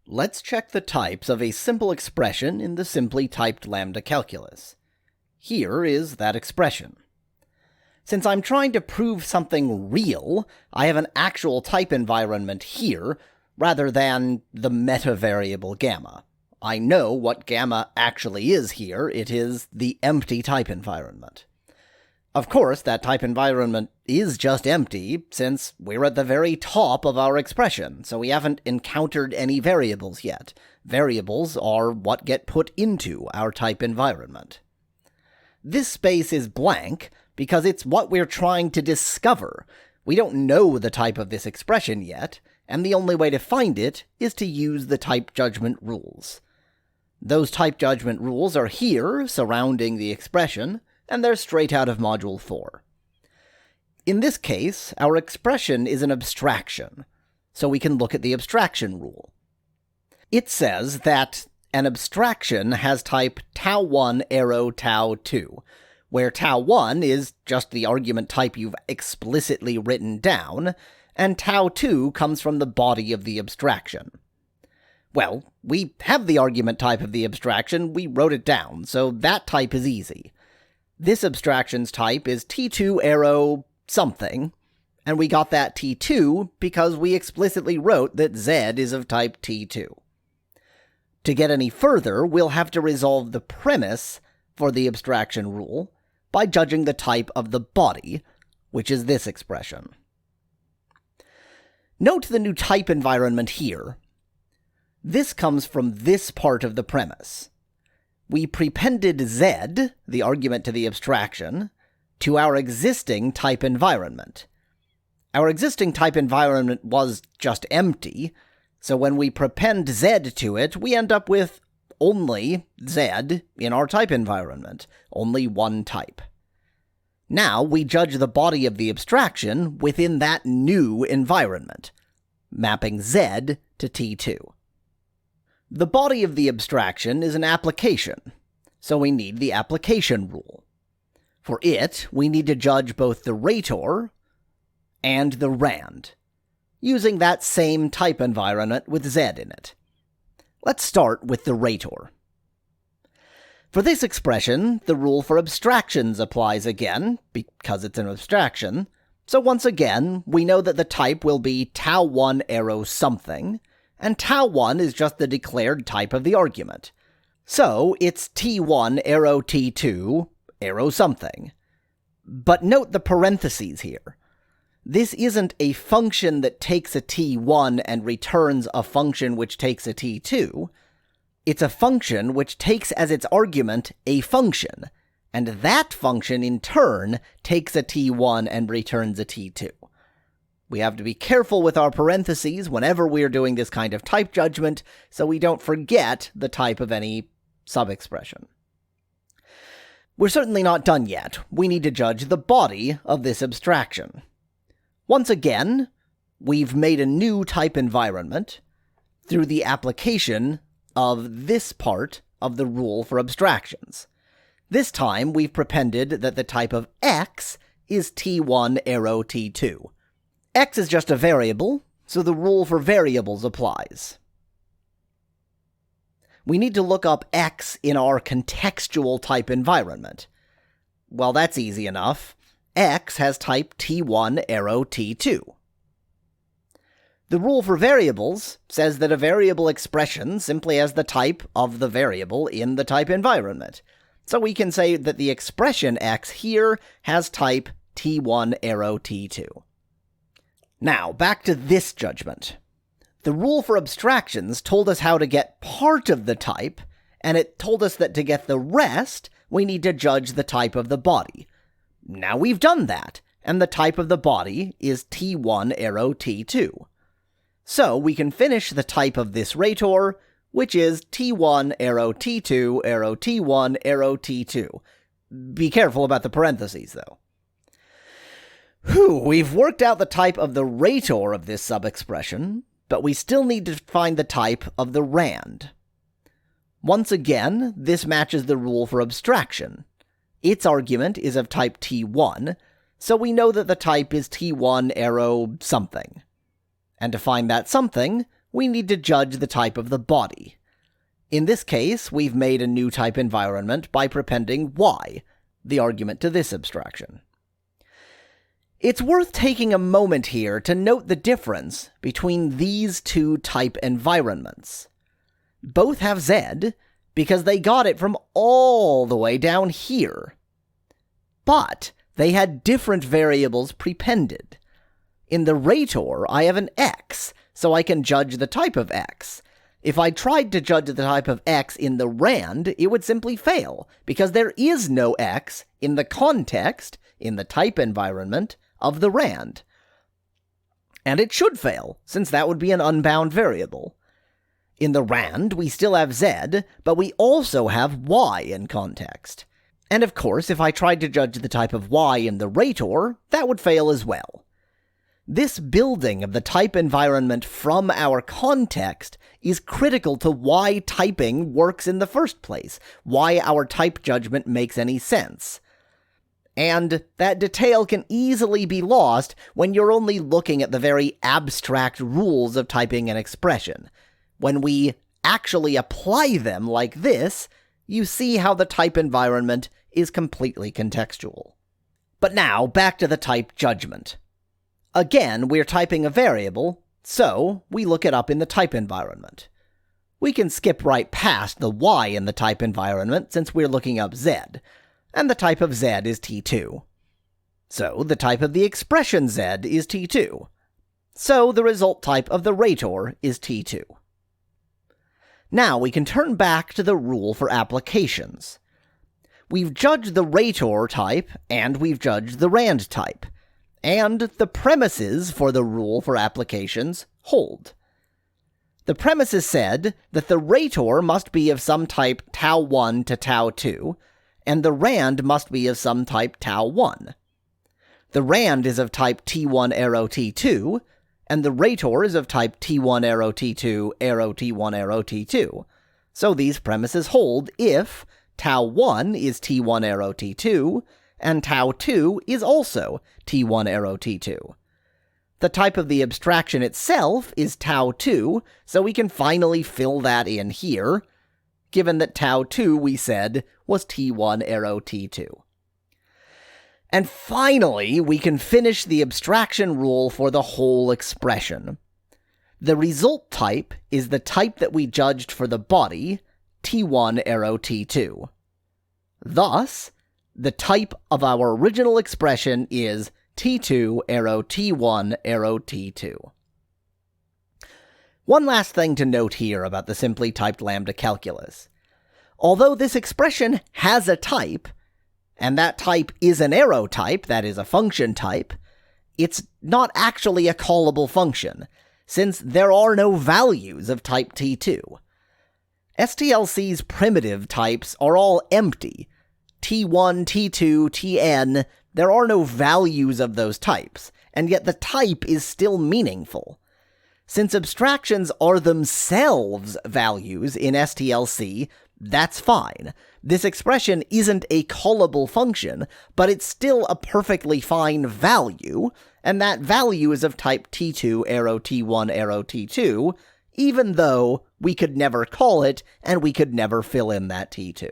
Let's check the types of a simple expression in the simply typed lambda calculus. Here is that expression. Since I'm trying to prove something real, I have an actual type environment here, rather than the meta-variable gamma. I know what gamma actually is here. It is the empty type environment. Of course, that type environment is just empty, since we're at the very top of our expression, so we haven't encountered any variables yet. Variables are what get put into our type environment. This space is blank because it's what we're trying to discover. We don't know the type of this expression yet, and the only way to find it is to use the type judgment rules. Those type judgment rules are here, surrounding the expression, and they're straight out of Module 4. In this case, our expression is an abstraction, so we can look at the abstraction rule. It says that an abstraction has type tau1 arrow tau2, where tau1 is just the argument type you've explicitly written down, and tau2 comes from the body of the abstraction. Well, we have the argument type of the abstraction, we wrote it down, so that type is easy. This abstraction's type is t2 arrow something, and we got that t2 because we explicitly wrote that z is of type t2. To get any further, we'll have to resolve the premise for the abstraction rule by judging the type of the body, which is this expression. Note the new type environment here. This comes from this part of the premise. We prepended z, the argument to the abstraction, to our existing type environment. Our existing type environment was just empty, so when we prepend z to it, we end up with only z in our type environment, only one type. Now we judge the body of the abstraction within that new environment, mapping z to t2. The body of the abstraction is an application, so we need the application rule. For it, we need to judge both the rator and the rand, using that same type environment with z in it. Let's start with the rator. For this expression, the rule for abstractions applies again, because it's an abstraction, so once again, we know that the type will be tau1 arrow something, and tau1 is just the declared type of the argument. So it's t1 arrow t2 arrow something. But note the parentheses here. This isn't a function that takes a t1 and returns a function which takes a t2. It's a function which takes as its argument a function, and that function in turn takes a t1 and returns a t2. We have to be careful with our parentheses whenever we're doing this kind of type judgment, so we don't forget the type of any subexpression. We're certainly not done yet. We need to judge the body of this abstraction. Once again, we've made a new type environment through the application of this part of the rule for abstractions. This time, we've prepended that the type of x is t1 arrow t2. X is just a variable, so the rule for variables applies. We need to look up x in our contextual type environment. Well, that's easy enough. X has type t1 arrow t2. The rule for variables says that a variable expression simply has the type of the variable in the type environment. So we can say that the expression x here has type t1 arrow t2. Now, back to this judgment. The rule for abstractions told us how to get part of the type, and it told us that to get the rest, we need to judge the type of the body. Now we've done that, and the type of the body is t1 arrow t2. So we can finish the type of this rator, which is t1 arrow t2 arrow t1 arrow t2. Be careful about the parentheses, though. We've worked out the type of the rator of this subexpression, but we still need to find the type of the rand. Once again, this matches the rule for abstraction. Its argument is of type t1, so we know that the type is t1 arrow something. And to find that something, we need to judge the type of the body. In this case, we've made a new type environment by prepending y, the argument to this abstraction. It's worth taking a moment here to note the difference between these two type environments. Both have z, because they got it from all the way down here. But they had different variables prepended. In the rator, I have an x, so I can judge the type of x. If I tried to judge the type of x in the rand, it would simply fail, because there is no x in the context, in the type environment, of the rand. And it should fail, since that would be an unbound variable. In the rand, we still have z, but we also have y in context. And of course, if I tried to judge the type of y in the rator, that would fail as well. This building of the type environment from our context is critical to why typing works in the first place, why our type judgment makes any sense. And that detail can easily be lost when you're only looking at the very abstract rules of typing an expression. When we actually apply them like this, you see how the type environment is completely contextual. But now, back to the type judgment. Again, we're typing a variable, so we look it up in the type environment. We can skip right past the y in the type environment since we're looking up z, and the type of z is t2. So the type of the expression z is t2. So the result type of the rator is t2. Now we can turn back to the rule for applications. We've judged the rator type, and we've judged the rand type, and the premises for the rule for applications hold. The premises said that the rator must be of some type tau1 to tau2, and the rand must be of some type tau1. The rand is of type t1 arrow t2, and the rator is of type t1 arrow t2 arrow t1 arrow t2. So these premises hold if tau1 is t1 arrow t2, and tau2 is also t1 arrow t2. The type of the abstraction itself is tau2, so we can finally fill that in here, given that tau2, we said, was t1 arrow t2. And finally, we can finish the abstraction rule for the whole expression. The result type is the type that we judged for the body, t1 arrow t2. Thus, the type of our original expression is t2 arrow t1 arrow t2. One last thing to note here about the simply typed lambda calculus. Although this expression has a type, and that type is an arrow type, that is a function type, it's not actually a callable function, since there are no values of type t2. STLC's primitive types are all empty. t1, t2, tn, there are no values of those types, and yet the type is still meaningful. Since abstractions are themselves values in STLC, that's fine. This expression isn't a callable function, but it's still a perfectly fine value, and that value is of type t2 arrow t1 arrow t2, even though we could never call it and we could never fill in that t2.